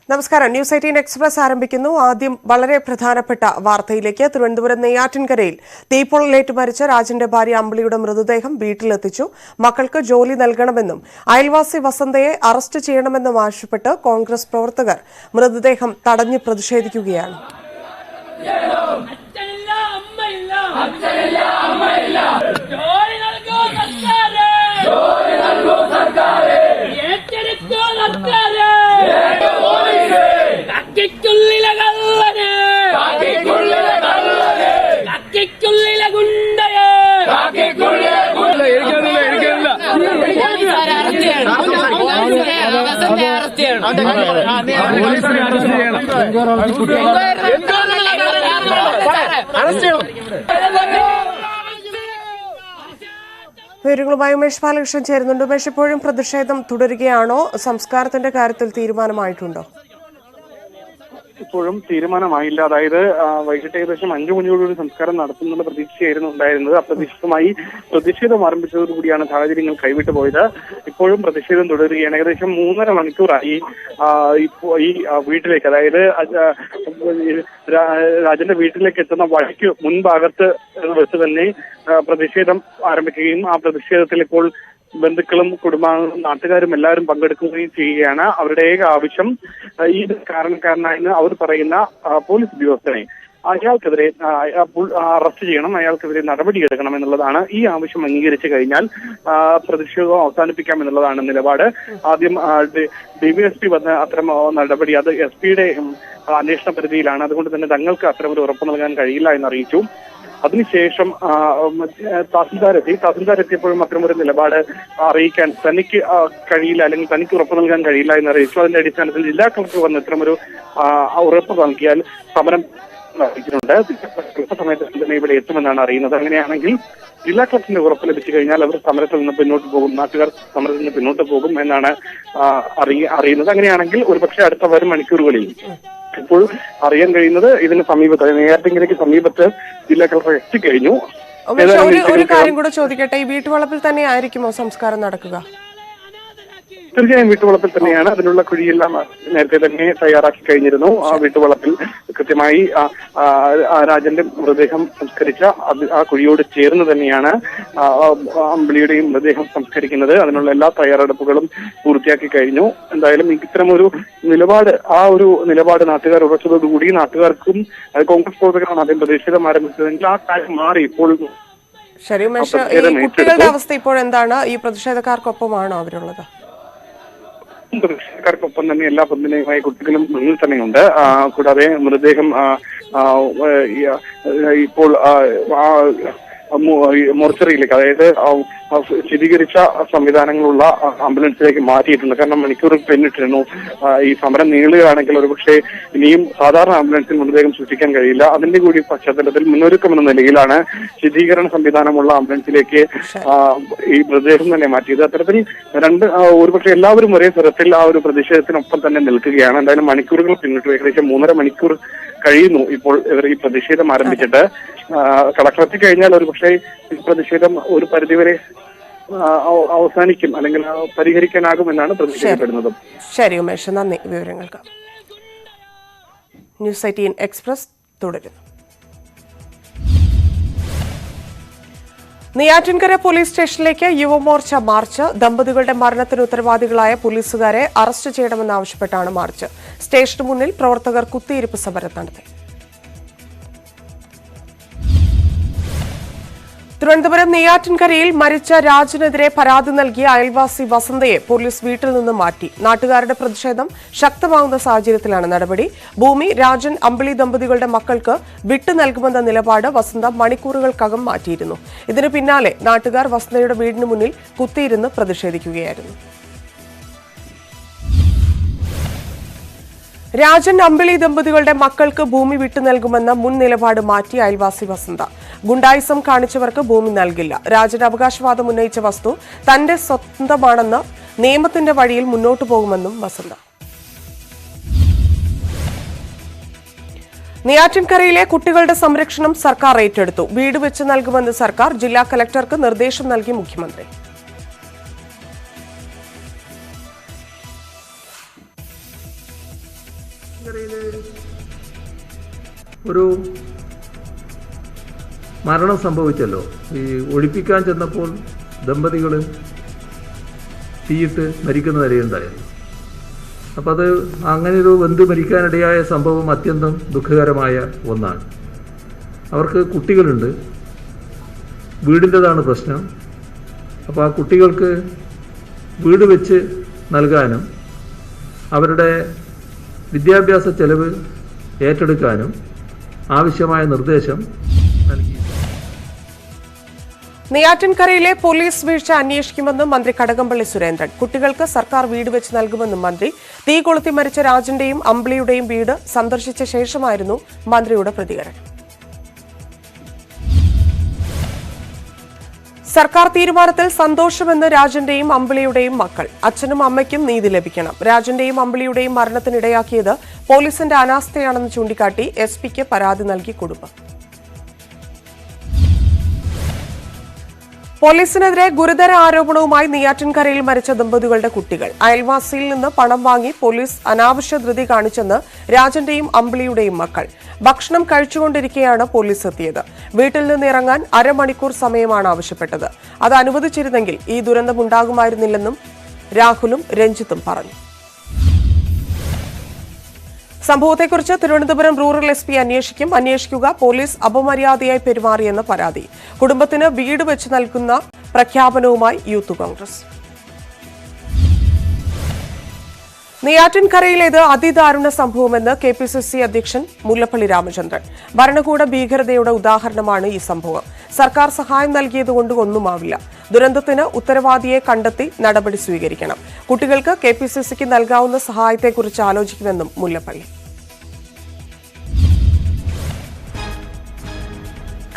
നമസ്കാരം. News 18 express ആരംഭിക്കുന്നു. ആദ്യം വളരെ പ്രധാനപ്പെട്ട വാർത്തയിലേക്ക്. തിരുവനന്തപുരം നെയ്യാറ്റിൻകരയിൽ തീപ്പൊള്ളലേറ്റ് മരിച്ച രാജന്റെ ഭാര്യ അമ്പിളിയുടെ മൃതദേഹം വീട്ടിലെത്തിച്ചു. മക്കൾക്ക് ജോലി നൽകണമെന്നും അയൽവാസി വസന്തയെ അറസ്റ്റ് ചെയ്യണമെന്നും ആവശ്യപ്പെട്ട് കോൺഗ്രസ് പ്രവർത്തകർ മൃതദേഹം തടഞ്ഞു പ്രതിഷേധിക്കുകയാണ്. വിവരങ്ങളുമായി ഉമേഷ് ബാലകൃഷ്ണൻ ചേരുന്നുണ്ട്. ഉമേഷ്, ഇപ്പോഴും പ്രതിഷേധം തുടരുകയാണോ? സംസ്കാരത്തിന്റെ കാര്യത്തിൽ തീരുമാനമായിട്ടുണ്ടോ? ഇപ്പോഴും തീരുമാനമായില്ല. അതായത് വൈകിട്ട് ഏകദേശം 5 മണിയോടുകൂടി സംസ്കാരം നടത്തുന്നുള്ള പ്രതീക്ഷയായിരുന്നു ഉണ്ടായിരുന്നത്. അപ്രതീക്ഷിതമായി പ്രതിഷേധം ആരംഭിച്ചതോടുകൂടിയാണ് സാഹചര്യങ്ങൾ കൈവിട്ടു പോയത്. ഇപ്പോഴും പ്രതിഷേധം തുടരുകയാണ്. ഏകദേശം 3.5 മണിക്കൂറായി ഈ വീട്ടിലേക്ക്, അതായത് രാജന്റെ വീട്ടിലേക്ക് എത്തുന്ന വഴിക്ക് മുൻഭാഗത്ത് വെച്ച് തന്നെ പ്രതിഷേധം ആരംഭിക്കുകയും ആ പ്രതിഷേധത്തിൽ ഇപ്പോൾ ബന്ധുക്കളും കുടുംബാംഗങ്ങളും നാട്ടുകാരും എല്ലാവരും പങ്കെടുക്കുകയും ചെയ്യുകയാണ്. അവരുടെ ഏക ആവശ്യം ഈ കാരണക്കാരനായെന്ന് അവർ പറയുന്ന പോലീസ് ഉദ്യോഗസ്ഥനെ അയാൾക്കെതിരെ അറസ്റ്റ് ചെയ്യണം, അയാൾക്കെതിരെ നടപടിയെടുക്കണം എന്നുള്ളതാണ്. ഈ ആവശ്യം അംഗീകരിച്ചു കഴിഞ്ഞാൽ പ്രതിഷേധം അവസാനിപ്പിക്കാം എന്നുള്ളതാണ് നിലപാട്. ആദ്യം DVSP വന്ന അത്തരം നടപടി അത് SP-യുടെ അന്വേഷണ പരിധിയിലാണ്. അതുകൊണ്ട് തന്നെ തങ്ങൾക്ക് അത്തരമൊരു ഉറപ്പ് നൽകാൻ കഴിയില്ല എന്നറിയിച്ചു. അതിനുശേഷം തഹസിൽദാർ എത്തിയപ്പോഴും അത്തരമൊരു നിലപാട് അറിയിക്കാൻ തനിക്ക് കഴിയില്ല, അല്ലെങ്കിൽ തനിക്ക് ഉറപ്പ് നൽകാൻ കഴിയില്ല എന്നറിയിച്ചു. അതിന്റെ അടിസ്ഥാനത്തിൽ ജില്ലാ കളക്ടർ വന്ന് ഇത്തരമൊരു ഉറപ്പ് നൽകിയാൽ സമരം അറിയിച്ചിട്ടുണ്ട്. സമയത്ത് തന്നെ ഇവിടെ എത്തുമെന്നാണ് അറിയുന്നത്. അങ്ങനെയാണെങ്കിൽ ജില്ലാ കളക്ടറിന്റെ ഉറപ്പ് ലഭിച്ചു കഴിഞ്ഞാൽ അവർ സമരത്തിൽ നിന്ന് പിന്നോട്ട് പോകും, നാട്ടുകാർ സമരത്തിൽ നിന്ന് പിന്നോട്ട് പോകും എന്നാണ് അറിയുന്നത്. അങ്ങനെയാണെങ്കിൽ ഒരുപക്ഷെ അടുത്ത വരും മണിക്കൂറുകളിൽ ഇപ്പോൾ അറിയാൻ കഴിയുന്നത് ഇതിന് സമീപത്ത്, നെയ്യാറ്റിൻകരയ്ക്ക് സമീപത്ത് ജില്ലാ കളക്ടർ എത്തിക്കഴിഞ്ഞു. ഒരു കാര്യം കൂടെ ചോദിക്കട്ടെ, ഈ വീട്ടുവളപ്പിൽ തന്നെ ആയിരിക്കുമോ സംസ്കാരം നടക്കുക? തീർച്ചയായും വീട്ടുവളപ്പിൽ തന്നെയാണ്. അതിനുള്ള കുഴിയെല്ലാം നേരത്തെ തന്നെ തയ്യാറാക്കി കഴിഞ്ഞിരുന്നു. ആ വീട്ടുവളപ്പിൽ കൃത്യമായി രാജന്റെ മൃതദേഹം സംസ്കരിച്ച ആ കുഴിയോട് ചേർന്ന് തന്നെയാണ് അമ്പിളിയുടെയും മൃതദേഹം സംസ്കരിക്കുന്നത്. അതിനുള്ള എല്ലാ തയ്യാറെടുപ്പുകളും പൂർത്തിയാക്കി കഴിഞ്ഞു. എന്തായാലും ഇത്തരമൊരു നിലപാട്, ഒരു നിലപാട് നാട്ടുകാർ ഉറച്ചതോടുകൂടി നാട്ടുകാർക്കും കോൺഗ്രസ് പ്രവർത്തകരാണ് ആദ്യം പ്രതിഷേധം ആരംഭിച്ചതെങ്കിൽ ആ കാര്യം മാറി. ഇപ്പോൾ ശരി ഉമേഷ്, ഈ കുട്ടികളുടെ അവസ്ഥ ഇപ്പോഴെന്താണ്? ഈ പ്രതിഷേധക്കാർക്കൊപ്പമാണോ അവരുള്ളത്? പ്രതിഷേധക്കാർക്കൊപ്പം തന്നെ എല്ലാ പിന്തുണയുമായി കുട്ടികളും മുന്നിൽ തന്നെയുണ്ട്. കൂടാതെ മൃതദേഹം ഇപ്പോൾ മോർച്ചറിയിലേക്ക്, അതായത് ശീതീകരിച്ച സംവിധാനങ്ങളുള്ള ആംബുലൻസിലേക്ക് മാറ്റിയിട്ടുണ്ട്. കാരണം മണിക്കൂറുകൾ പിന്നിട്ടിരുന്നു. ഈ സമരം നീളുകയാണെങ്കിൽ ഒരുപക്ഷെ ഇനിയും സാധാരണ ആംബുലൻസിൽ മൃതദേഹം സൃഷ്ടിക്കാൻ കഴിയില്ല. അതിന്റെ കൂടി പശ്ചാത്തലത്തിൽ മുന്നൊരുക്കം എന്ന നിലയിലാണ് ശീതീകരണ സംവിധാനമുള്ള ആംബുലൻസിലേക്ക് ഈ മൃതദേഹം തന്നെ മാറ്റിയത്. അത്തരത്തിൽ ഒരുപക്ഷെ എല്ലാവരും ഒരേ തരത്തിൽ ആ ഒരു പ്രതിഷേധത്തിനൊപ്പം തന്നെ നിൽക്കുകയാണ്. എന്തായാലും മണിക്കൂറുകൾ പിന്നിട്ടു. ഏകദേശം 3.5 മണിക്കൂർ കഴിയുന്നു ഇപ്പോൾ ഇവർ ഈ പ്രതിഷേധം ആരംഭിച്ചിട്ട്. കളക്ടർ എത്തിക്കഴിഞ്ഞാൽ ഒരുപക്ഷെ ഈ പ്രതിഷേധം ഒരു പരിധിവരെ അവസാനിക്കും, അല്ലെങ്കിൽ പരിഹരിക്കാനാകുമെന്നാണ് പ്രതീക്ഷിക്കപ്പെടുന്നത്. ശരി ഉമേഷ്, നന്ദി വിവരങ്ങൾക്ക്. ന്യൂസ് 18 എക്സ്പ്രസ് തുടരുന്നു. നെയ്യാറ്റിൻകര പോലീസ് സ്റ്റേഷനിലേക്ക് യുവമോർച്ച മാർച്ച്. ദമ്പതികളുടെ മരണത്തിന് ഉത്തരവാദികളായ പോലീസുകാരെ അറസ്റ്റ് ചെയ്യണമെന്നാവശ്യപ്പെട്ടാണ് മാർച്ച്. സ്റ്റേഷന് മുന്നിൽ പ്രവർത്തകർ കുത്തിയിരിപ്പ് സമരം നടത്തി. തിരുവനന്തപുരം നെയ്യാറ്റിൻകരയിൽ മരിച്ച രാജനെതിരെ പരാതി നൽകിയ അയൽവാസി വസന്തയെ പോലീസ് വീട്ടിൽ നിന്ന് മാറ്റി. നാട്ടുകാരുടെ പ്രതിഷേധം ശക്തമാകുന്ന സാഹചര്യത്തിലാണ് നടപടി. ഭൂമി രാജൻ അമ്പിളി ദമ്പതികളുടെ മക്കൾക്ക് വിട്ടു നൽകുമെന്ന നിലപാട് വസന്ത മണിക്കൂറുകൾക്കകം മാറ്റിയിരുന്നു. ഇതിന് പിന്നാലെ നാട്ടുകാർ വസന്തയുടെ വീടിന് മുന്നിൽ കുത്തിയിരുന്ന് പ്രതിഷേധിക്കുകയായിരുന്നു. രാജൻ അമ്പിളി ദമ്പതികളുടെ മക്കൾക്ക് ഭൂമി വിട്ടു നൽകുമെന്ന മുൻ നിലപാട് മാറ്റി അയൽവാസി വസന്ത. ഗുണ്ടായിസം കാണിച്ചവർക്ക് ഭൂമി നൽകില്ല. രാജൻ അവകാശവാദം ഉന്നയിച്ച വസ്തു തന്റെ സ്വന്തമാണെന്ന് നിയമത്തിന്റെ വഴിയിൽ മുന്നോട്ടു പോകുമെന്നും വസന്ത. നെയ്യാറ്റിൻകരയിലെ കുട്ടികളുടെ സംരക്ഷണം സർക്കാർ ഏറ്റെടുത്തു. വീട് വെച്ച് നൽകുമെന്ന് സർക്കാർ. ജില്ലാ കലക്ടർക്ക് നിർദ്ദേശം നൽകി മുഖ്യമന്ത്രി. ഒരു മരണം സംഭവിച്ചല്ലോ. ഈ ഒഴിപ്പിക്കാൻ ചെന്നപ്പോൾ ദമ്പതികൾ തീയിട്ട് മരിക്കുന്ന നിലയുണ്ടായല്ലോ. അപ്പം അത് അങ്ങനെയൊരു ബന്ധു മരിക്കാനിടയായ സംഭവം അത്യന്തം ദുഃഖകരമായ ഒന്നാണ്. അവർക്ക് കുട്ടികളുണ്ട്, വീടിൻ്റെതാണ് പ്രശ്നം. അപ്പോൾ ആ കുട്ടികൾക്ക് വീട് വെച്ച് നൽകാനും അവരുടെ വിദ്യാഭ്യാസ ചെലവ് ഏറ്റെടുക്കാനും ആവശ്യമായ നിർദ്ദേശം നൽകി. നെയ്യാറ്റിൻകരയിലെ പോലീസ് വീഴ്ച അന്വേഷിക്കുമെന്നും മന്ത്രി കടകംപള്ളി സുരേന്ദ്രൻ. കുട്ടികൾക്ക് സർക്കാർ വീട് വെച്ച് നൽകുമെന്നും മന്ത്രി. തീ കൊളുത്തി മരിച്ച രാജന്റെയും അമ്പിളിയുടെയും വീട് സന്ദർശിച്ച ശേഷമായിരുന്നു മന്ത്രിയുടെ പ്രതികരണം. സർക്കാർ തീരുമാനത്തിൽ സന്തോഷമെന്ന് രാജന്റെയും അമ്പിളിയുടെയും മക്കൾ. അച്ഛനും അമ്മയ്ക്കും നീതി ലഭിക്കണം. രാജന്റെയും അമ്പിളിയുടെയും മരണത്തിനിടയാക്കിയത് പോലീസിന്റെ അനാസ്ഥയാണെന്ന് ചൂണ്ടിക്കാട്ടി എസ്പിക്ക് പരാതി നൽകി കുടുംബം. പോലീസിനെതിരെ ഗുരുതര ആരോപണവുമായി നെയ്യാറ്റിൻകരയിൽ മരിച്ച ദമ്പതികളുടെ കുട്ടികൾ. അയൽവാസിയിൽ നിന്ന് പണം വാങ്ങി പോലീസ് അനാവശ്യ ധൃതി കാണിച്ചെന്ന് രാജന്റെയും അമ്പിളിയുടെയും മക്കൾ. ഭക്ഷണം കഴിച്ചുകൊണ്ടിരിക്കെയാണ് പോലീസ് എത്തിയത്. വീട്ടിൽ നിന്ന് ഇറങ്ങാൻ അരമണിക്കൂർ സമയമാണ് ആവശ്യപ്പെട്ടത്. അത് അനുവദിച്ചിരുന്നെങ്കിൽ ഈ ദുരന്തമുണ്ടാകുമായിരുന്നില്ലെന്നും രാഹുലും രഞ്ജിത്തും പറഞ്ഞു. സംഭവത്തെക്കുറിച്ച് തിരുവനന്തപുരം റൂറൽ എസ് പി അന്വേഷിക്കുക. പോലീസ് അപമര്യാദയായി പെരുമാറിയെന്ന പരാതി. കുടുംബത്തിന് വീട് വെച്ച് നൽകുന്ന പ്രഖ്യാപനവുമായി യൂത്ത് കോൺഗ്രസ്. നെയ്യാറ്റിൻകരയിലേത് അതിദാരുണ സംഭവമെന്ന് KPCC അധ്യക്ഷൻ മുല്ലപ്പള്ളി രാമചന്ദ്രൻ. ഭരണകൂട ഭീകരതയുടെ ഉദാഹരണമാണ് ഈ സംഭവം. സർക്കാർ സഹായം നൽകിയതുകൊണ്ട് ഒന്നുമാവില്ല. ദുരന്തത്തിന് ഉത്തരവാദിയെ കണ്ടെത്തി നടപടി സ്വീകരിക്കണം. കുട്ടികൾക്ക് KPCCക്ക് നൽകാവുന്ന സഹായത്തെക്കുറിച്ച് ആലോചിക്കുമെന്നും മുല്ലപ്പള്ളി.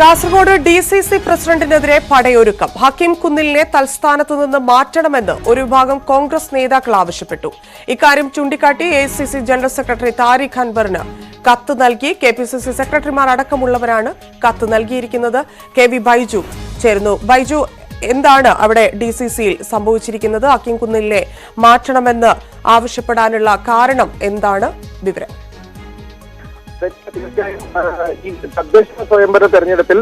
കാസർഗോഡ് DCC പ്രസിഡന്റിനെതിരെ പടയൊരുക്കം. ഹക്കീം കുന്നിലിനെ തൽസ്ഥാനത്ത് നിന്ന് മാറ്റണമെന്ന് ഒരു വിഭാഗം കോൺഗ്രസ് നേതാക്കൾ ആവശ്യപ്പെട്ടു. ഇക്കാര്യം ചൂണ്ടിക്കാട്ടി AICC ജനറൽ സെക്രട്ടറി താരിഖ് അൻവറിന് കത്ത് നൽകി. KPCC സെക്രട്ടറിമാർ അടക്കമുള്ളവരാണ് കത്ത് നൽകിയിരിക്കുന്നത്. KV ബൈജു ചേരുന്നു. ബൈജു, എന്താണ് അവിടെ DCCയിൽ സംഭവിച്ചിരിക്കുന്നത്? ഹക്കീം കുന്നിലിനെ മാറ്റണമെന്ന് ആവശ്യപ്പെടാനുള്ള കാരണം എന്താണ്? വിവരം. ഈ തദ്ദേശ സ്വയംഭര തെരഞ്ഞെടുപ്പിൽ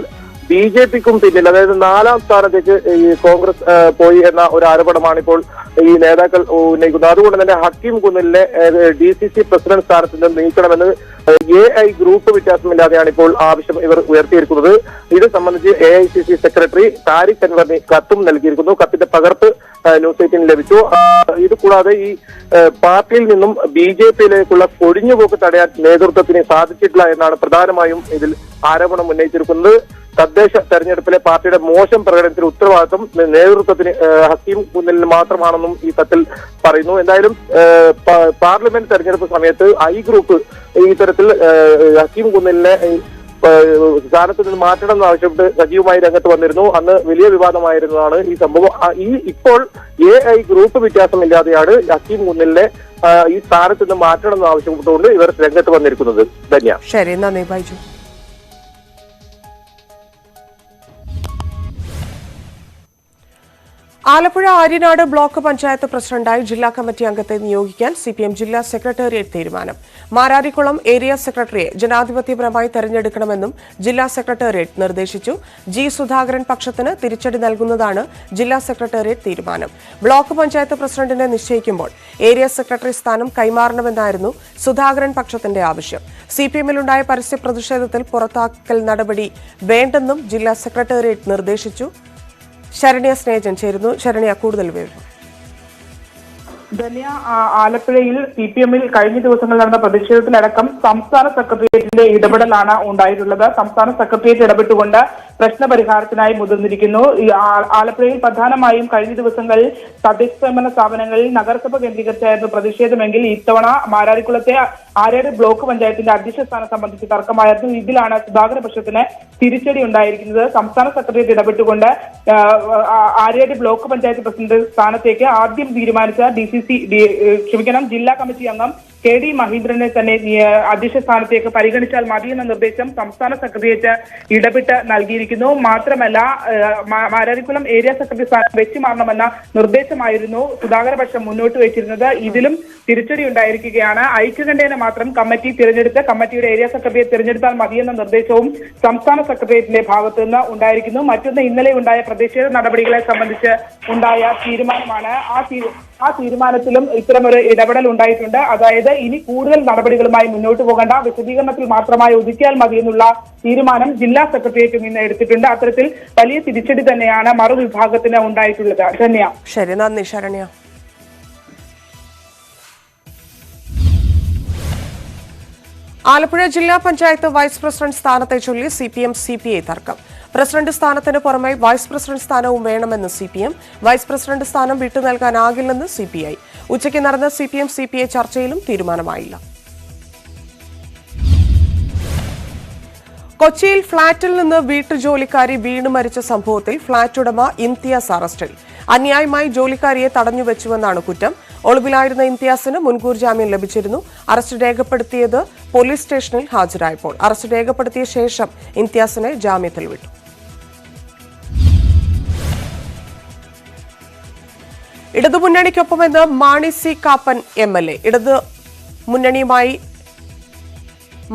BJPക്കും പിന്നിൽ, അതായത് 4ാം സ്ഥാനത്തേക്ക് ഈ കോൺഗ്രസ് പോയി എന്ന ഒരു ആരോപണമാണ് ഇപ്പോൾ ഈ നേതാക്കൾ ഉന്നയിക്കുന്നത്. അതുകൊണ്ട് തന്നെ ഹക്കീം കുന്നിലിനെ DCC പ്രസിഡന്റ് സ്ഥാനത്ത് നിന്ന് നീക്കണമെന്ന് AI ഗ്രൂപ്പ് വ്യത്യാസമില്ലാതെയാണ് ഇപ്പോൾ ആവശ്യം ഇവർ ഉയർത്തിയിരിക്കുന്നത്. ഇത് സംബന്ധിച്ച് AICC സെക്രട്ടറി താരിഖ് അൻവറിന് കത്തും നൽകിയിരിക്കുന്നു. കത്തിന്റെ പകർപ്പ് ന്യൂസ് 18 ലഭിച്ചു. ഇത് കൂടാതെ ഈ പാർട്ടിയിൽ നിന്നും BJPയിലേക്കുള്ള കൊഴിഞ്ഞുപോക്ക് തടയാൻ നേതൃത്വത്തിന് സാധിച്ചിട്ടില്ല എന്നാണ് പ്രധാനമായും ഇതിൽ ആരോപണം ഉന്നയിച്ചിരിക്കുന്നത്. തദ്ദേശ തെരഞ്ഞെടുപ്പിലെ പാർട്ടിയുടെ മോശം പ്രകടനത്തിന് ഉത്തരവാദിത്വം നേതൃത്വത്തിന് ഹക്കീം കുന്നിലിന് മാത്രമാണെന്നും ഈ കത്തിൽ പറയുന്നു. എന്തായാലും പാർലമെന്റ് തെരഞ്ഞെടുപ്പ് സമയത്ത് I ഗ്രൂപ്പ് ഇത്തരത്തിൽ ഹക്കീം കുന്നിലിനെ സ്ഥാനത്ത് നിന്ന് മാറ്റണമെന്ന് ആവശ്യപ്പെട്ട് സജീവമായി രംഗത്ത് വന്നിരുന്നു. അന്ന് വലിയ വിവാദമായിരുന്നതാണ് ഈ സംഭവം. ഇപ്പോൾ AI ഗ്രൂപ്പ് വ്യത്യാസമില്ലാതെയാണ് ഹക്കീം കുന്നിലിനെ ഈ സ്ഥാനത്ത് നിന്ന് മാറ്റണമെന്ന് ആവശ്യപ്പെട്ടുകൊണ്ട് ഇവർ രംഗത്ത് വന്നിരിക്കുന്നത്. ധന്യ. ശരി, നന്ദി ബൈജു. ആലപ്പുഴ ആര്യനാട് ബ്ലോക്ക് പഞ്ചായത്ത് പ്രസിഡന്റായി ജില്ലാ കമ്മിറ്റി അംഗത്തെ നിയോഗിക്കാൻ CPM ജില്ലാ സെക്രട്ടേറിയറ്റ് തീരുമാനം. മാരാരിക്കുളം ഏരിയ സെക്രട്ടറിയെ ജനാധിപത്യപരമായി തെരഞ്ഞെടുക്കണമെന്നും ജില്ലാ സെക്രട്ടേറിയറ്റ് നിർദ്ദേശിച്ചു. G സുധാകരൻ പക്ഷത്തിന് തിരിച്ചടി നൽകുന്നതാണ് ജില്ലാ സെക്രട്ടേറിയറ്റ് തീരുമാനം. ബ്ലോക്ക് പഞ്ചായത്ത് പ്രസിഡന്റിനെ നിശ്ചയിക്കുമ്പോൾ ഏരിയ സെക്രട്ടറി സ്ഥാനം കൈമാറണമെന്നായിരുന്നു സുധാകരൻ പക്ഷത്തിന്റെ ആവശ്യം. CPMലുണ്ടായ പരസ്യ പ്രതിഷേധത്തിൽ പുറത്താക്കൽ നടപടി വേണ്ടെന്നും ജില്ലാ സെക്രട്ടേറിയറ്റ് നിർദ്ദേശിച്ചു. ശരണ്യ സ്നേഹജൻ ചേരുന്നു. ശരണ്യ, കൂടുതൽ വിവരം. ധന്യ, ആലപ്പുഴയിൽ CPMൽ കഴിഞ്ഞ ദിവസങ്ങളിൽ നടന്ന പ്രതിഷേധത്തിലടക്കം സംസ്ഥാന സെക്രട്ടേറിയറ്റിന്റെ ഇടപെടലാണ് ഉണ്ടായിട്ടുള്ളത്. സംസ്ഥാന സെക്രട്ടേറിയറ്റ് ഇടപെട്ടുകൊണ്ട് പ്രശ്നപരിഹാരത്തിനായി മുതിർന്നിരിക്കുന്നു. ആലപ്പുഴയിൽ പ്രധാനമായും കഴിഞ്ഞ ദിവസങ്ങളിൽ തദ്ദേശ സ്വയംഭരണ സ്ഥാപനങ്ങളിൽ നഗരസഭ കേന്ദ്രീകരിച്ചായിരുന്നു പ്രതിഷേധമെങ്കിൽ ഇത്തവണ മാരാരിക്കുളത്തെ ആര്യാട് ബ്ലോക്ക് പഞ്ചായത്തിന്റെ അധ്യക്ഷ സ്ഥാനം സംബന്ധിച്ച് തർക്കമായിരുന്നു. ഇതിലാണ് സുധാകര പക്ഷത്തിന് തിരിച്ചടി ഉണ്ടായിരിക്കുന്നത്. സംസ്ഥാന സെക്രട്ടേറിയറ്റ് ഇടപെട്ടുകൊണ്ട് ആര്യാട് ബ്ലോക്ക് പഞ്ചായത്ത് പ്രസിഡന്റ് സ്ഥാനത്തേക്ക് ആദ്യം തീരുമാനിച്ച ജില്ലാ കമ്മിറ്റി അംഗം KD മഹീന്ദ്രനെ തന്നെ അധ്യക്ഷ സ്ഥാനത്തേക്ക് പരിഗണിച്ചാൽ മതിയെന്ന നിർദ്ദേശം സംസ്ഥാന സെക്രട്ടേറിയറ്റ് ഇടപെട്ട് നൽകിയിരിക്കുന്നു. മാത്രമല്ല മാരാരിക്കുളം ഏരിയ സെക്രട്ടറി സ്ഥാനം വെച്ചുമാറണമെന്ന നിർദ്ദേശമായിരുന്നു സുധാകരപക്ഷം മുന്നോട്ട് വെച്ചിരുന്നത്. ഇതിലും തിരിച്ചടി ഉണ്ടായിരിക്കുകയാണ്. ഐക്യകണ്ഠേന മാത്രം കമ്മിറ്റി തിരഞ്ഞെടുത്ത് കമ്മിറ്റിയുടെ ഏരിയ സെക്രട്ടറിയെ തിരഞ്ഞെടുത്താൽ മതിയെന്ന നിർദ്ദേശവും സംസ്ഥാന സെക്രട്ടേറിയറ്റിന്റെ ഭാഗത്തു നിന്ന് ഉണ്ടായിരിക്കുന്നു. മറ്റൊന്ന് ഇന്നലെ ഉണ്ടായ പ്രതിഷേധ നടപടികളെ സംബന്ധിച്ച് ഉണ്ടായ തീരുമാനമാണ്. ആ തീരുമാനത്തിലും ഇത്തരമൊരു ഇടപെടൽ ഉണ്ടായിട്ടുണ്ട്. അതായത് ഇനി കൂടുതൽ നടപടികളുമായി മുന്നോട്ട് പോകേണ്ട, വിശദീകരണത്തിൽ മാത്രമായി ഒതുക്കിയാൽ മതിയെന്നുള്ള തീരുമാനം ജില്ലാ സെക്രട്ടേറിയറ്റിൽ നിന്ന് എടുത്തിട്ടുണ്ട്. അത്തരത്തിൽ വലിയ തിരിച്ചടി തന്നെയാണ് മറുവിഭാഗത്തിന് ഉണ്ടായിട്ടുള്ളത്. ധന്യ. ശരി, നന്ദി ശരണ്യ. ആലപ്പുഴ ജില്ലാ പഞ്ചായത്ത് വൈസ് പ്രസിഡന്റ് സ്ഥാനത്തെ ചൊല്ലി CPM CPI തർക്കം. പ്രസിഡന്റ് സ്ഥാനത്തിന് പുറമെ വൈസ് പ്രസിഡന്റ് സ്ഥാനവും വേണമെന്ന് CPM. വൈസ് പ്രസിഡന്റ് സ്ഥാനം വിട്ടു നൽകാനാകില്ലെന്ന് CPI. ഉച്ചയ്ക്ക് നടന്ന CPM CPI ചർച്ചയിലും തീരുമാനമായില്ല. കൊച്ചിയിൽ ഫ്ളാറ്റിൽ നിന്ന് വീട്ടുജോലിക്കാരി വീണു മരിച്ച സംഭവത്തിൽ ഫ്ളാറ്റ് ഉടമ ഇംതിയാസ് അറസ്റ്റിൽ. അന്യായമായി ജോലിക്കാരിയെ തടഞ്ഞുവെച്ചുവെന്നാണ് കുറ്റം. ഒളിവിലായിരുന്ന ഇംതിയാസിന് മുൻകൂർ ജാമ്യം ലഭിച്ചിരുന്നു. അറസ്റ്റ് രേഖപ്പെടുത്തിയത് പോലീസ് സ്റ്റേഷനിൽ ഹാജരായപ്പോൾ. അറസ്റ്റ് രേഖപ്പെടുത്തിയ ശേഷം ഇംതിയാസിനെ ജാമ്യത്തിൽ വിട്ടു. ഇടതുമുന്നണിക്കൊപ്പമെന്ന് മാണി സി കാപ്പൻ MLA. ഇടതു മുന്നണിയുമായി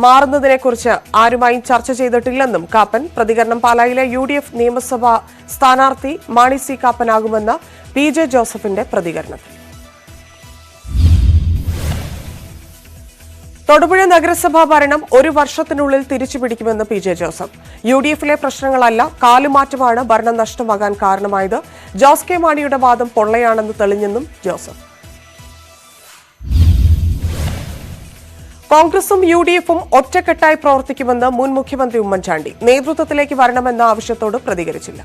മാറുന്നതിനെക്കുറിച്ച് ആരുമായും ചർച്ച ചെയ്തിട്ടില്ലെന്നും കാപ്പൻ. പ്രതികരണം പാലായിലെ UDF നിയമസഭാ സ്ഥാനാർത്ഥി മാണി സി കാപ്പനാകുമെന്ന PJ ജോസഫിന്റെ പ്രതികരണത്തിൽ. തൊടുപുഴ നഗരസഭാ ഭരണം 1 വർഷത്തിനുള്ളിൽ തിരിച്ചുപിടിക്കുമെന്ന് PJ ജോസഫ്. UDFിലെ പ്രശ്നങ്ങളല്ല, കാലുമാറ്റമാണ് ഭരണം നഷ്ടമാകാൻ കാരണമായത്. ജോസ് കെ മാണിയുടെ വാദം പൊള്ളയാണെന്ന് തെളിഞ്ഞെന്നും ജോസഫ്. കോൺഗ്രസും UDFും ഒറ്റക്കെട്ടായി പ്രവർത്തിക്കുമെന്ന് മുൻ മുഖ്യമന്ത്രി ഉമ്മൻചാണ്ടി. നേതൃത്വത്തിലേക്ക് വരണമെന്ന ആവശ്യത്തോട് പ്രതികരിച്ചില്ല.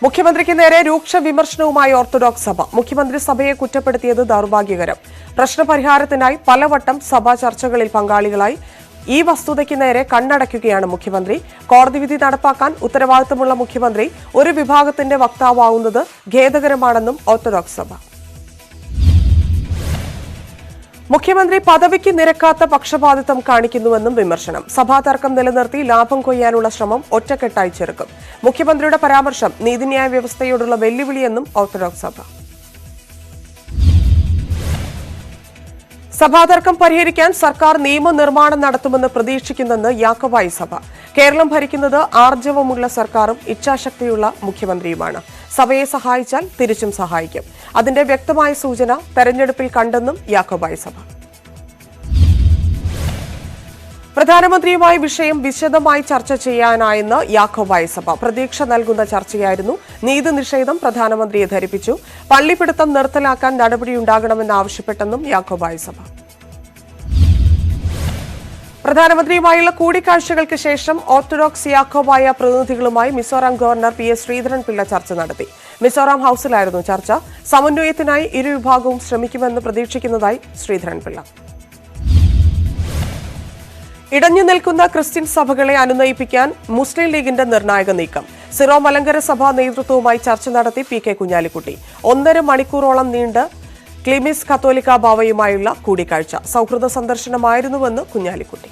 മുഖ്യമന്ത്രിക്ക് നേരെ രൂക്ഷ വിമർശനവുമായി ഓർത്തഡോക്സ് സഭ. മുഖ്യമന്ത്രി സഭയെ കുറ്റപ്പെടുത്തിയത് ദൗർഭാഗ്യകരം. പ്രശ്നപരിഹാരത്തിനായി പലവട്ടം സഭാ ചർച്ചകളിൽ പങ്കാളികളായി. ഈ വസ്തുതയ്ക്ക് നേരെ കണ്ണടയ്ക്കുകയാണ് മുഖ്യമന്ത്രി. കോടതി വിധി നടപ്പാക്കാൻ ഉത്തരവാദിത്തമുള്ള മുഖ്യമന്ത്രി ഒരു വിഭാഗത്തിന്റെ വക്താവാവുന്നത് ഖേദകരമാണെന്നും ഓർത്തഡോക്സ് സഭ. മുഖ്യമന്ത്രി പദവിക്ക് നിരക്കാത്ത പക്ഷപാതിത്വം കാണിക്കുന്നുവെന്നും വിമർശനം. സഭാ തർക്കം നിലനിർത്തി ലാഭം കൊയ്യാനുള്ള ശ്രമം ഒറ്റക്കെട്ടായി ചെറുക്കും. മുഖ്യമന്ത്രിയുടെ പരാമർശം നീതിന്യായ വ്യവസ്ഥയോടുള്ള വെല്ലുവിളിയെന്നും ഓർത്തഡോക്സ് സഭ. സഭാതർക്കം പരിഹരിക്കാൻ സർക്കാർ നിയമനിർമ്മാണം നടത്തുമെന്ന് പ്രതീക്ഷിക്കുന്നെന്ന് യാക്കോബായ സഭ. കേരളം ഭരിക്കുന്നത് ആർജവമുള്ള സർക്കാരും ഇച്ഛാശക്തിയുള്ള മുഖ്യമന്ത്രിയുമാണ്. സഭയെ സഹായിച്ചാൽ തിരിച്ചും സഹായിക്കും. അതിന്റെ വ്യക്തമായ സൂചന തെരഞ്ഞെടുപ്പിൽ കണ്ടെന്നും യാക്കോബായ സഭ. പ്രധാനമന്ത്രിയുമായി വിഷയം വിശദമായി ചർച്ച ചെയ്യാനായെന്ന് യാക്കോബായ സഭ. പ്രതീക്ഷ നൽകുന്ന ചർച്ചയായിരുന്നു. നീതി നിഷേധം പ്രധാനമന്ത്രിയെ ധരിപ്പിച്ചു. പള്ളിപ്പിടുത്തം നിർത്തലാക്കാൻ നടപടിയുണ്ടാകണമെന്നാവശ്യപ്പെട്ടെന്നും യാക്കോബായ സഭ. പ്രധാനമന്ത്രിയുമായുള്ള കൂടിക്കാഴ്ചകൾക്ക് ശേഷം ഓർത്തഡോക്സ് യാക്കോബായ പ്രതിനിധികളുമായി മിസോറാം ഗവർണർ PS ശ്രീധരൻപിള്ള ചർച്ച നടത്തി. മിസോറാം ഹൌസിലായിരുന്നു ചർച്ച. സമന്വയത്തിനായി ഇരുവിഭാഗവും ശ്രമിക്കുമെന്ന് പ്രതീക്ഷിക്കുന്നതായി ശ്രീധരൻപിള്ള. ഇടഞ്ഞു നിൽക്കുന്ന ക്രിസ്ത്യൻ സഭകളെ അനുനയിപ്പിക്കാൻ മുസ്ലിം ലീഗിന്റെ നിർണായക നീക്കം. സിറോ മലങ്കര സഭാ നേതൃത്വവുമായി ചർച്ച നടത്തി PK കുഞ്ഞാലിക്കുട്ടി. 1.5 മണിക്കൂറോളം നീണ്ട ക്ലിമിസ് കത്തോലിക്ക ബാവയുമായുള്ള കൂടിക്കാഴ്ച സൗഹൃദ സന്ദർശനമായിരുന്നുവെന്ന് കുഞ്ഞാലിക്കുട്ടി.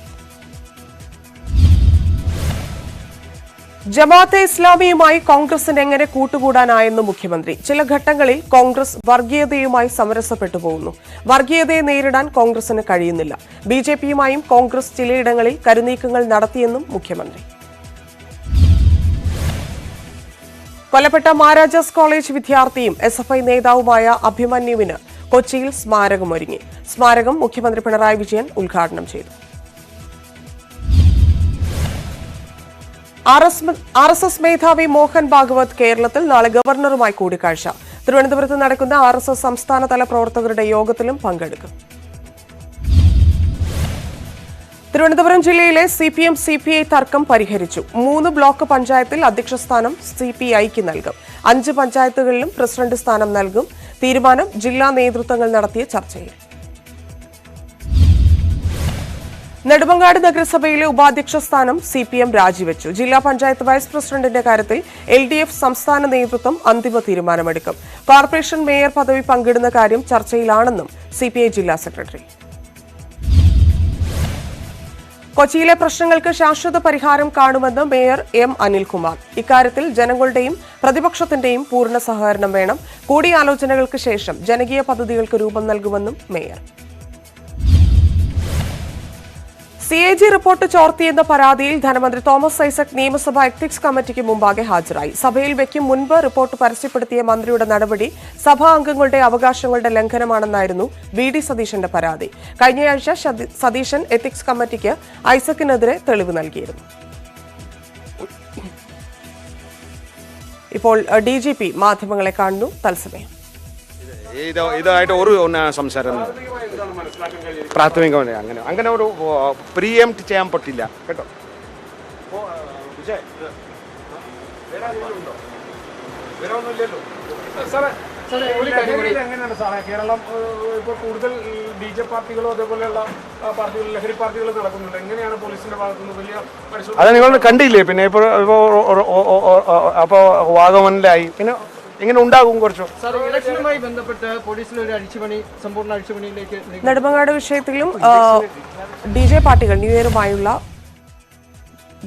ജമാഅത്തെ ഇസ്ലാമിയുമായി കോൺഗ്രസിന് എങ്ങനെ കൂട്ടുകൂടാനായെന്ന് മുഖ്യമന്ത്രി. ചില ഘട്ടങ്ങളിൽ കോൺഗ്രസ് വർഗീയതയുമായി സമരസപ്പെട്ടു പോകുന്നു. വർഗീയതയെ നേരിടാൻ കോൺഗ്രസിന് കഴിയുന്നില്ല. BJPയുമായും കോൺഗ്രസ് ചിലയിടങ്ങളിൽ കരുനീക്കങ്ങൾ നടത്തിയെന്നും മുഖ്യമന്ത്രി. കൊല്ലപ്പെട്ട മഹാരാജാസ് കോളേജ് വിദ്യാർത്ഥിയും SFI നേതാവുമായ അഭിമന്യുവിന് കൊച്ചിയിൽ സ്മാരകമൊരുങ്ങി. സ്മാരകം മുഖ്യമന്ത്രി പിണറായി വിജയൻ ഉദ്ഘാടനം ചെയ്തു. RSS മേധാവി മോഹൻ ഭാഗവത് കേരളത്തിൽ നാളെ ഗവർണറുമായി കൂടിക്കാഴ്ച. തിരുവനന്തപുരത്ത് നടക്കുന്ന RSS സംസ്ഥാനതല പ്രവർത്തകരുടെ യോഗത്തിലും പങ്കെടുക്കും. തിരുവനന്തപുരം ജില്ലയിലെ CPM CPI തർക്കം പരിഹരിച്ചു. 3 ബ്ലോക്ക് പഞ്ചായത്തിൽ അധ്യക്ഷ സ്ഥാനം CPIക്ക് നൽകും. 5 പഞ്ചായത്തുകളിലും പ്രസിഡന്റ് സ്ഥാനം നൽകും. തീരുമാനം ജില്ലാ നേതൃത്വങ്ങൾ നടത്തിയ ചർച്ചയിൽ. നെടുമങ്ങാട് നഗരസഭയിലെ ഉപാധ്യക്ഷ സ്ഥാനം CPM രാജിവെച്ചു. ജില്ലാ പഞ്ചായത്ത് വൈസ് പ്രസിഡന്റിന്റെ കാര്യത്തിൽ LDF സംസ്ഥാന നേതൃത്വം അന്തിമ തീരുമാനമെടുക്കും. കോർപ്പറേഷൻ മേയർ പദവി പങ്കിടുന്ന കാര്യം ചർച്ചയിലാണെന്നും CPI ജില്ലാ സെക്രട്ടറി. കൊച്ചിയിലെ പ്രശ്നങ്ങൾക്ക് ശാശ്വത പരിഹാരം കാണുമെന്ന് മേയർ M. അനിൽകുമാർ. ഇക്കാര്യത്തിൽ ജനങ്ങളുടെയും പ്രതിപക്ഷത്തിന്റെയും പൂർണ്ണ സഹകരണം വേണം. കൂടിയാലോചനകൾക്ക് ശേഷം ജനകീയ പദ്ധതികൾക്ക് രൂപം നൽകുമെന്നും മേയർ. CAG റിപ്പോർട്ട് ചോർത്തിയെന്ന പരാതിയിൽ ധനമന്ത്രി തോമസ് ഐസക് നിയമസഭാ എത്തിക്സ് കമ്മിറ്റിക്ക് മുമ്പാകെ ഹാജരായി. സഭയിൽ വയ്ക്കും മുൻപ് റിപ്പോർട്ട് പരസ്യപ്പെടുത്തിയ മന്ത്രിയുടെ നടപടി സഭാ അംഗങ്ങളുടെ അവകാശങ്ങളുടെ ലംഘനമാണെന്നായിരുന്നു VD സതീശന്റെ പരാതി. കഴിഞ്ഞയാഴ്ച സതീശൻ എത്തിക്സ് കമ്മിറ്റിക്ക് ഐസക്കിനെതിരെ തെളിവ് നൽകിയിരുന്നു. ഇപ്പോൾ DGP മാധ്യമങ്ങളെ കാണുന്നു. തത്സമയം ഇതായിട്ട് ഒരു സംസാരം പ്രാഥമികമായി അങ്ങനെ ഒരു പ്രീഎംപ്റ്റ് ചെയ്യാൻ പറ്റില്ല കേട്ടോ. എങ്ങനെയാണ് സാറേ കേരളം ഇപ്പോൾ കൂടുതൽ DJ പാർട്ടികളോ അതേപോലെയുള്ള പാർട്ടികൾ ലഹരി പാർട്ടികൾ നടക്കുന്നുണ്ട്. എങ്ങനെയാണ് പോലീസിന്റെ ഭാഗത്തുനിന്ന് വലിയ പരിശോധന? അത് നിങ്ങൾ കണ്ടില്ലേ? പിന്നെ അപ്പോൾ വാഗമണിലായി പിന്നെ ഇങ്ങനെ ഉണ്ടാകും കുറച്ചു. ഇലക്ഷനുമായി ബന്ധപ്പെട്ട് പോലീസിൽ ഒരു അഴിച്ചുപണി സമ്പൂർണ്ണ അഴിച്ചുപണിയിലേക്ക് നെടുമങ്ങാട് വിഷയത്തിലും DJ പാർട്ടികൾ ന്യൂ ഇയറുമായുള്ള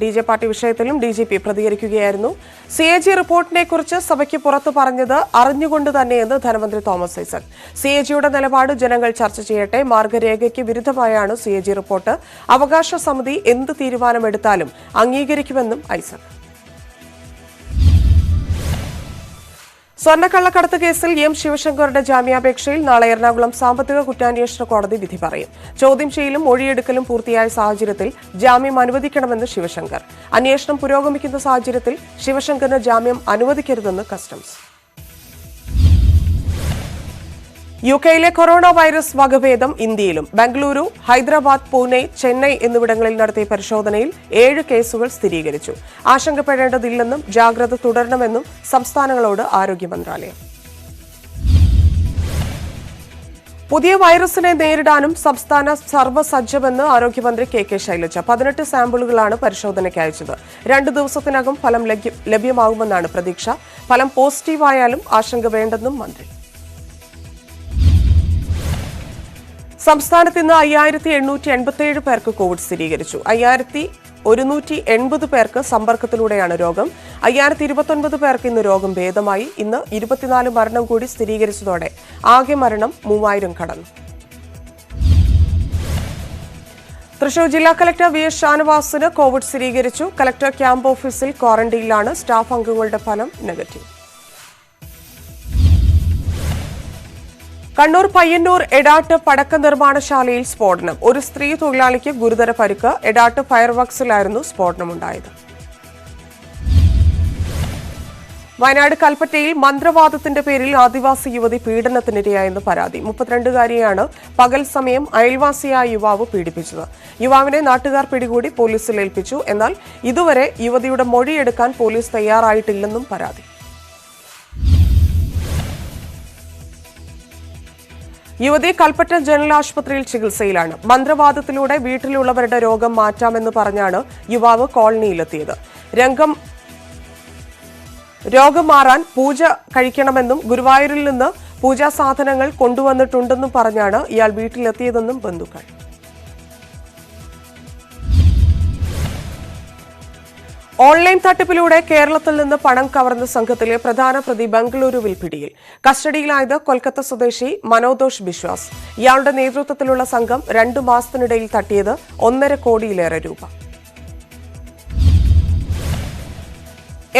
DJ പാർട്ടി വിഷയത്തിലും DGP പ്രതികരിക്കുകയായിരുന്നു. CAG റിപ്പോർട്ടിനെ കുറിച്ച് സഭയ്ക്ക് പുറത്ത് പറഞ്ഞത് അറിഞ്ഞുകൊണ്ട് തന്നെയെന്ന് ധനമന്ത്രി തോമസ് ഐസക്. CAGയുടെ നിലപാട് ജനങ്ങൾ ചർച്ച ചെയ്യട്ടെ. മാർഗരേഖയ്ക്ക് വിരുദ്ധമായാണ് CAG റിപ്പോർട്ട്. അവകാശ സമിതി എന്ത് തീരുമാനമെടുത്താലും അംഗീകരിക്കുമെന്നും ഐസക്. സ്വർണ്ണക്കള്ളക്കടത്ത് കേസിൽ M. ശിവശങ്കറുടെ ജാമ്യാപേക്ഷയിൽ നാളെ എറണാകുളം സാമ്പത്തിക കുറ്റാന്വേഷണ കോടതി വിധി പറയും. ചോദ്യം ചെയ്യലും മൊഴിയെടുക്കലും പൂർത്തിയായ സാഹചര്യത്തിൽ ജാമ്യം അനുവദിക്കണമെന്ന് ശിവശങ്കർ. അന്വേഷണം പുരോഗമിക്കുന്ന സാഹചര്യത്തിൽ ശിവശങ്കറിന് ജാമ്യം അനുവദിക്കരുതെന്ന് കസ്റ്റംസ്. UK-യിലെ കൊറോണ വൈറസ് വകഭേദം ഇന്ത്യയിലും. ബംഗളൂരു, ഹൈദരാബാദ്, പൂനെ, ചെന്നൈ എന്നിവിടങ്ങളിൽ നടത്തിയ പരിശോധനയിൽ 7 കേസുകൾ സ്ഥിരീകരിച്ചു. ആശങ്കപ്പെടേണ്ടതില്ലെന്നും ജാഗ്രത തുടരണമെന്നും സംസ്ഥാനങ്ങളോട് ആരോഗ്യ മന്ത്രാലയം. പുതിയ വൈറസിനെ നേരിടാനും സംസ്ഥാന സർവ്വസജ്ജമെന്ന് ആരോഗ്യമന്ത്രി KK ശൈലജ. 18 സാമ്പിളുകളാണ് പരിശോധനയ്ക്ക് അയച്ചത്. 2 ദിവസത്തിനകം ഫലം ലഭ്യമാകുമെന്നാണ് പ്രതീക്ഷ. ഫലം പോസിറ്റീവായാലും ആശങ്ക വേണ്ടെന്നും മന്ത്രി. സംസ്ഥാനത്ത് ഇന്ന് 5887 പേർക്ക് കോവിഡ് സ്ഥിരീകരിച്ചു. 5180 പേർക്ക് സമ്പർക്കത്തിലൂടെയാണ് രോഗം. 5029 പേർക്ക് ഇന്ന് രോഗം ഭേദമായി. ഇന്ന് 24 മരണം കൂടി സ്ഥിരീകരിച്ചതോടെ ആകെ മരണം 3000 കടന്നു. തൃശൂർ ജില്ലാ കളക്ടർ VS ഷാനവാസിന് കോവിഡ് സ്ഥിരീകരിച്ചു. കളക്ടർ ക്യാമ്പ് ഓഫീസിൽ ക്വാറന്റൈനിലാണ്. സ്റ്റാഫ് അംഗങ്ങളുടെ ഫലം നെഗറ്റീവ്. കണ്ണൂർ പയ്യന്നൂർ എടാട്ട് പടക്ക നിർമ്മാണശാലയിൽ സ്ഫോടനം. ഒരു സ്ത്രീ തൊഴിലാളിക്ക് ഗുരുതര പരിക്ക്. എടാട്ട് ഫയർ വർക്സിലായിരുന്നു സ്ഫോടനമുണ്ടായത്. വയനാട് കൽപ്പറ്റയിൽ മന്ത്രവാദത്തിന്റെ പേരിൽ ആദിവാസി യുവതി പീഡനത്തിനിരയായെന്ന് പരാതി. 32-കാരിയാണ് പകൽ സമയം അയൽവാസിയായ യുവാവ് പീഡിപ്പിച്ചത്. യുവാവിനെ നാട്ടുകാർ പിടികൂടി പോലീസിൽ ഏൽപ്പിച്ചു. എന്നാൽ ഇതുവരെ യുവതിയുടെ മൊഴിയെടുക്കാൻ പോലീസ് തയ്യാറായിട്ടില്ലെന്നും പരാതി. യുവതി കൽപ്പറ്റ ജനറൽ ആശുപത്രിയിൽ ചികിത്സയിലാണ്. മന്ത്രവാദത്തിലൂടെ വീട്ടിലുള്ളവരുടെ രോഗം മാറ്റാമെന്ന് പറഞ്ഞാണ് യുവാവ് കോളനിയിലെത്തിയത്. രോഗം മാറാൻ പൂജ കഴിക്കണമെന്നും ഗുരുവായൂരിൽ നിന്ന് പൂജാ സാധനങ്ങൾ കൊണ്ടുവന്നിട്ടുണ്ടെന്നും പറഞ്ഞാണ് ഇയാൾ വീട്ടിലെത്തിയതെന്നും ബന്ധുക്കൾ. ഓൺലൈൻ തട്ടിപ്പിലൂടെ കേരളത്തിൽ നിന്ന് പണം കവർന്ന സംഘത്തിലെ പ്രധാന പ്രതി ബംഗളൂരുവിൽ പിടിയിൽ. കസ്റ്റഡിയിലായത് കൊൽക്കത്ത സ്വദേശി മനോദോഷ് ബിശ്വാസ്. ഇയാളുടെ നേതൃത്വത്തിലുള്ള സംഘം 2 മാസത്തിനിടയിൽ തട്ടിയത് 1.5 കോടിയിലേറെ രൂപ.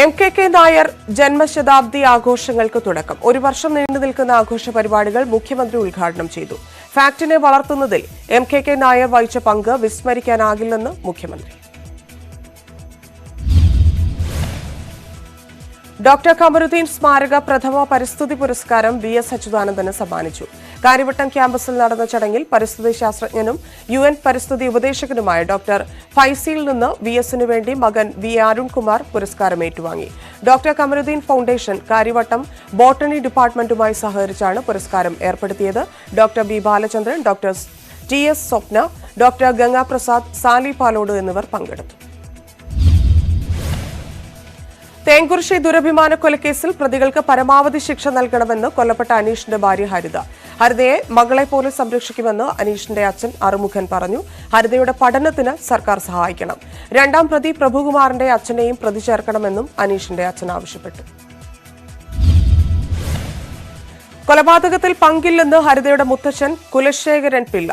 MKK നായർ ജന്മശതാബ്ദി ആഘോഷങ്ങൾക്ക് തുടക്കം. 1 വർഷം നീണ്ടു നിൽക്കുന്ന ആഘോഷ പരിപാടികൾ മുഖ്യമന്ത്രി ഉദ്ഘാടനം ചെയ്തു. ഫാക്ടിനെ വളർത്തുന്നതിൽ MKK നായർ വഹിച്ച പങ്ക് വിസ്മരിക്കാനാകില്ലെന്ന് മുഖ്യമന്ത്രി. ഡോക്ടർ കമറുദ്ദീൻ സ്മാരക പ്രഥമ പരിസ്ഥിതി പുരസ്കാരം VS അച്യുതാനന്ദന് സമ്മാനിച്ചു. കാര്യവട്ടം ക്യാമ്പസിൽ നടന്ന ചടങ്ങിൽ പരിസ്ഥിതി ശാസ്ത്രജ്ഞനും UN പരിസ്ഥിതി ഉപദേശകനുമായ ഡോക്ടർ ഫൈസിയിൽ നിന്ന് VSനു വേണ്ടി മകൻ V. അരുൺകുമാർ പുരസ്കാരം ഏറ്റുവാങ്ങി. Doctor Kamaruddin foundation Kariavattom botany ഡിപ്പാർട്ട്മെന്റുമായി സഹകരിച്ചാണ് പുരസ്കാരം ഏർപ്പെടുത്തിയത്. Doctor B. Balachandran, doctor TS Swapna, doctor Gangaprasad, Sali Palode എന്നിവർ പങ്കെടുത്തു. തേങ്കുറിശ്ശി ദുരഭിമാന കൊലക്കേസിൽ പ്രതികൾക്ക് പരമാവധി ശിക്ഷ നൽകണമെന്ന് കൊല്ലപ്പെട്ട അനീഷിന്റെ ഭാര്യ ഹരിത. ഹരിതയെ മകളെ പോലെ സംരക്ഷിക്കുമെന്ന് അനീഷിന്റെ അച്ഛൻ അറുമുഖൻ പറഞ്ഞു. ഹരിതയുടെ പഠനത്തിന് സർക്കാർ സഹായിക്കണം. രണ്ടാം പ്രതി പ്രഭുകുമാറിന്റെ അച്ഛനെയും പ്രതി ചേർക്കണമെന്നും അനീഷിന്റെ അച്ഛൻ ആവശ്യപ്പെട്ടു. കൊലപാതകത്തിൽ പങ്കില്ലെന്ന് ഹരിതയുടെ മുത്തച്ഛൻ കുലശേഖരൻ പിള്ള.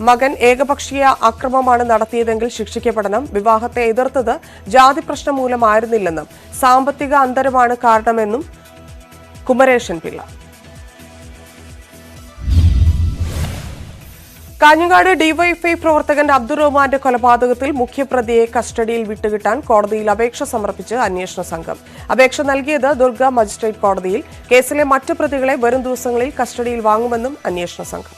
മകൻ ഏകപക്ഷീയ അക്രമമാണ് നടത്തിയതെങ്കിൽ ശിക്ഷിക്കപ്പെടണം. വിവാഹത്തെ എതിർത്തത് ജാതി പ്രശ്നം മൂലമായിരുന്നില്ലെന്നും സാമ്പത്തിക അന്തരമാണ് കാരണമെന്നും കുമരേശൻ പിള്ള. കാഞ്ഞങ്ങാട് ഡിവൈഎഫ്ഐ പ്രവർത്തകൻ അബ്ദുറഹ്മാന്റെ കൊലപാതകത്തിൽ മുഖ്യപ്രതിയെ കസ്റ്റഡിയിൽ വിട്ടുകിട്ടാൻ കോടതിയിൽ അപേക്ഷ സമർപ്പിച്ച് അന്വേഷണ സംഘം. അപേക്ഷ നൽകിയത് ദുർഗ മജിസ്ട്രേറ്റ് കോടതിയിൽ. കേസിലെ മറ്റ് പ്രതികളെ വരും ദിവസങ്ങളിൽ കസ്റ്റഡിയിൽ വാങ്ങുമെന്നും അന്വേഷണ സംഘം.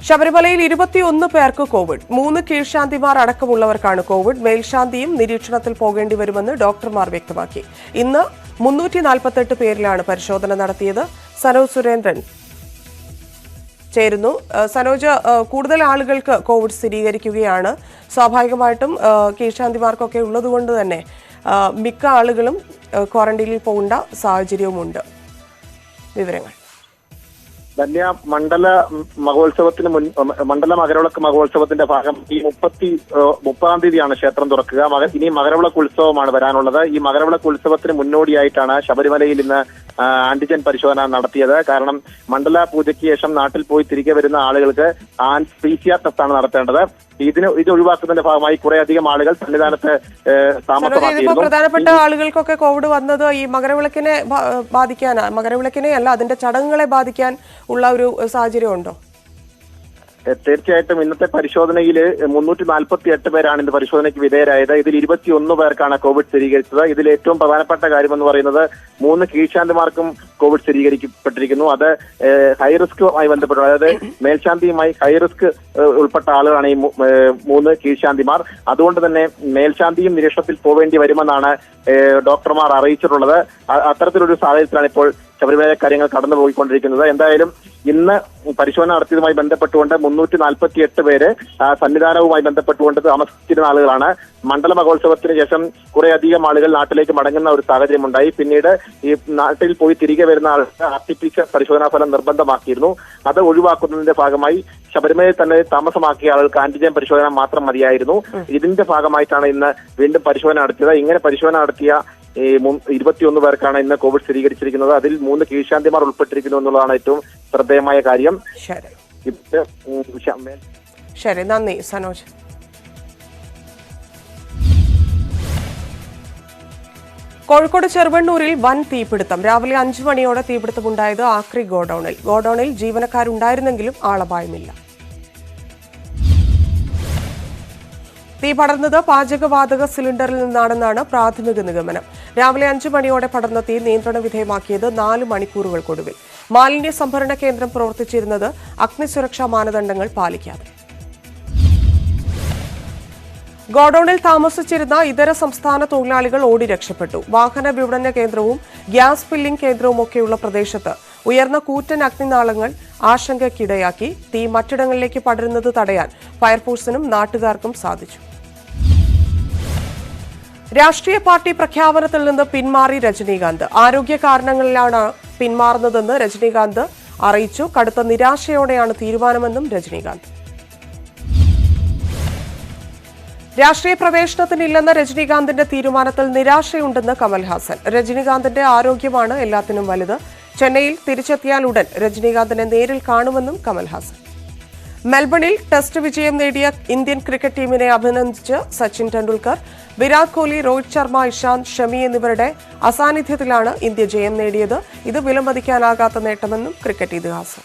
ശബരിമലയിൽ 21 പേർക്ക് കോവിഡ്. 3 കീഴ്ശാന്തിമാർ അടക്കമുള്ളവർക്കാണ് കോവിഡ്. മേൽശാന്തിയും നിരീക്ഷണത്തിൽ പോകേണ്ടി വരുമെന്ന് ഡോക്ടർമാർ വ്യക്തമാക്കി. ഇന്ന് 348 പേരിലാണ് പരിശോധന നടത്തിയത്. സനോജ് സുരേന്ദ്രൻ ചേരുന്നു. സനോജ്, കൂടുതൽ ആളുകൾക്ക് കോവിഡ് സ്ഥിരീകരിക്കുകയാണ്. സ്വാഭാവികമായിട്ടും കീഴ്ശാന്തിമാർക്കൊക്കെ ഉള്ളതുകൊണ്ട് തന്നെ മിക്ക ആളുകളും ക്വാറന്റൈനിൽ പോകേണ്ട സാഹചര്യവുമുണ്ട്. വിവരങ്ങൾ. ധന്യ, മണ്ഡല മകരവിളക്ക് മഹോത്സവത്തിന്റെ ഭാഗം ഈ 30-ാം തീയതിയാണ് ക്ഷേത്രം തുറക്കുക. ഇനി മകരവിളക്ക് ഉത്സവമാണ് വരാനുള്ളത്. ഈ മകരവിളക്ക് ഉത്സവത്തിന് മുന്നോടിയായിട്ടാണ് ശബരിമലയിൽ ഇന്ന് ആന്റിജൻ പരിശോധന നടത്തിയത്. കാരണം മണ്ഡല പൂജയ്ക്ക് ശേഷം നാട്ടിൽ പോയി തിരികെ വരുന്ന ആളുകൾക്ക് PCR ടെസ്റ്റാണ് നടത്തേണ്ടത്. ഇത് ഒഴിവാക്കുന്നതിന്റെ ഭാഗമായി കുറേയധികം ആളുകൾ സന്നിധാനത്ത് താമസമാക്കിയിരുന്നു. പ്രധാനപ്പെട്ട ആളുകൾക്കൊക്കെ കോവിഡ് വന്നത് ഈ മകരവിളക്കിനെ അല്ല, അതിന്റെ ചടങ്ങുകളെ ബാധിക്കാൻ ഉള്ള ഒരു സാഹചര്യം ഉണ്ടോ? തീർച്ചയായിട്ടും ഇന്നത്തെ പരിശോധനയിൽ 348 പേരാണ് ഇന്ന് പരിശോധനയ്ക്ക് വിധേയരായത്. ഇതിൽ 21 പേർക്കാണ് കോവിഡ് സ്ഥിരീകരിച്ചത്. ഇതിൽ ഏറ്റവും പ്രധാനപ്പെട്ട കാര്യമെന്ന് പറയുന്നത് 3 കീഴ്ശാന്തിമാർക്കും കോവിഡ് സ്ഥിരീകരിക്കപ്പെട്ടിരിക്കുന്നു. അത് ഹൈറിസ്കുമായി ബന്ധപ്പെട്ട, അതായത് മേൽശാന്തിയുമായി ഹൈറിസ്ക് ഉൾപ്പെട്ട ആളുകളാണ് ഈ 3 കീഴ്ശാന്തിമാർ. അതുകൊണ്ട് തന്നെ മേൽശാന്തിയും നിരീക്ഷണത്തിൽ പോവേണ്ടി വരുമെന്നാണ് ഡോക്ടർമാർ അറിയിച്ചിട്ടുള്ളത്. അത്തരത്തിലൊരു സാഹചര്യത്തിലാണ് ഇപ്പോൾ ശബരിമല കാര്യങ്ങൾ കടന്നുപോയിക്കൊണ്ടിരിക്കുന്നത്. എന്തായാലും ഇന്ന് പരിശോധന നടത്തിയതുമായി ബന്ധപ്പെട്ടുകൊണ്ട് 348 പേര് സന്നിധാനവുമായി ബന്ധപ്പെട്ടുകൊണ്ട് താമസിച്ചിരുന്ന ആളുകളാണ്. മണ്ഡല മഹോത്സവത്തിന് ശേഷം കുറേയധികം ആളുകൾ നാട്ടിലേക്ക് മടങ്ങുന്ന ഒരു സാഹചര്യമുണ്ടായി. പിന്നീട് ഈ നാട്ടിൽ പോയി തിരികെ വരുന്ന ആളുകൾ RT-PCR പരിശോധനാ ഫലം നിർബന്ധമാക്കിയിരുന്നു. അത് ഒഴിവാക്കുന്നതിന്റെ ഭാഗമായി ശബരിമലയിൽ തന്നെ താമസമാക്കിയ ആളുകൾക്ക് ആന്റിജൻ പരിശോധന മാത്രം മതിയായിരുന്നു. ഇതിന്റെ ഭാഗമായിട്ടാണ് ഇന്ന് വീണ്ടും പരിശോധന നടത്തിയത്. ഇങ്ങനെ പരിശോധന നടത്തിയ 21 പേർക്കാണ് ഇന്ന് കോവിഡ് സ്ഥിരീകരിച്ചിരിക്കുന്നത്. അതിൽ 3 കീഴ്ശാന്തിമാർ ഉൾപ്പെട്ടിരിക്കുന്നു എന്നുള്ളതാണ് ഏറ്റവും ശ്രദ്ധേയമായ കാര്യം. ശരി, നന്ദി സനോജ്. കോഴിക്കോട് ചെറുവണ്ണൂരിൽ വൻ തീപിടുത്തം. രാവിലെ 5 മണിയോടെ തീപിടുത്തമുണ്ടായത് ആക്രി ഗോഡൌണിൽ ജീവനക്കാരുണ്ടായിരുന്നെങ്കിലും ആളപായമില്ല. തീ പടർന്നത് പാചകവാതക സിലിണ്ടറിൽ നിന്നാണെന്നാണ് പ്രാഥമിക നിഗമനം. രാവിലെ 5 മണിയോടെ പടർന്ന തീ നിയന്ത്രണ വിധേയമാക്കിയത് 4 മണിക്കൂറുകൾക്കൊടുവിൽ. മാലിന്യ സംഭരണ കേന്ദ്രം പ്രവർത്തിച്ചിരുന്നത് അഗ്നിസുരക്ഷാ മാനദണ്ഡങ്ങൾ പാലിക്കാതെ. ഗോഡൌണിൽ താമസിച്ചിരുന്ന ഇതര സംസ്ഥാന തൊഴിലാളികൾ ഓടി രക്ഷപ്പെട്ടു. വാഹന വിപണന കേന്ദ്രവും ഗ്യാസ് ഫില്ലിംഗ് കേന്ദ്രവുമൊക്കെയുള്ള പ്രദേശത്ത് ഉയർന്ന കൂറ്റൻ അഗ്നിനാളങ്ങൾ ആശങ്കയ്ക്കിടയാക്കി. തീ മറ്റിടങ്ങളിലേക്ക് പടരുന്നത് തടയാൻ ഫയർഫോഴ്സിനും നാട്ടുകാർക്കും സാധിച്ചു. രാഷ്ട്രീയ പാർട്ടി പ്രഖ്യാപനത്തിൽ നിന്ന് പിന്മാറി രജനീകാന്ത്. ആരോഗ്യ കാരണങ്ങളിലാണ് പിന്മാറുന്നതെന്ന് രജനീകാന്ത് അറിയിച്ചു. കടുത്ത നിരാശയോടെയാണ് തീരുമാനമെന്നും രജനീകാന്ത്. രാഷ്ട്രീയ പ്രവേശനത്തിനില്ലെന്ന രജനീകാന്തിന്റെ തീരുമാനത്തിൽ നിരാശയുണ്ടെന്ന് കമൽഹാസൻ. രജനീകാന്തിന്റെ ആരോഗ്യമാണ് എല്ലാത്തിനും വലുത്. ചെന്നൈയിൽ തിരിച്ചെത്തിയാലുടൻ രജനീകാന്തിനെ നേരിൽ കാണുമെന്നും കമൽഹാസൻ. മെൽബണിൽ ടെസ്റ്റ് വിജയം നേടിയ ഇന്ത്യൻ ക്രിക്കറ്റ് ടീമിനെ അഭിനന്ദിച്ച് സച്ചിൻ ടെണ്ടുൽക്കർ. വിരാട് കോഹ്ലി, രോഹിത് ശർമ്മ, ഇഷാന്ത്, ഷമി എന്നിവരുടെ അസാന്നിധ്യത്തിലാണ് ഇന്ത്യ ജയം നേടിയത്. ഇത് വിലമതിക്കാനാകാത്ത നേട്ടമെന്നും ക്രിക്കറ്റ് ഇതിഹാസം.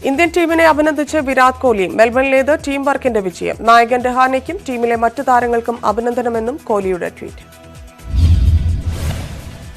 ഇന്ത്യൻ ടീമിനെ അഭിനന്ദിച്ച് വിരാട് കോഹ്ലി. മെൽബണിലേത് ടീം വർക്കിന്റെ വിജയം. നായകൻ രഹാനെയ്ക്കും ടീമിലെ മറ്റു താരങ്ങൾക്കും അഭിനന്ദനമെന്നും കോഹ്ലിയുടെ ട്വീറ്റ്.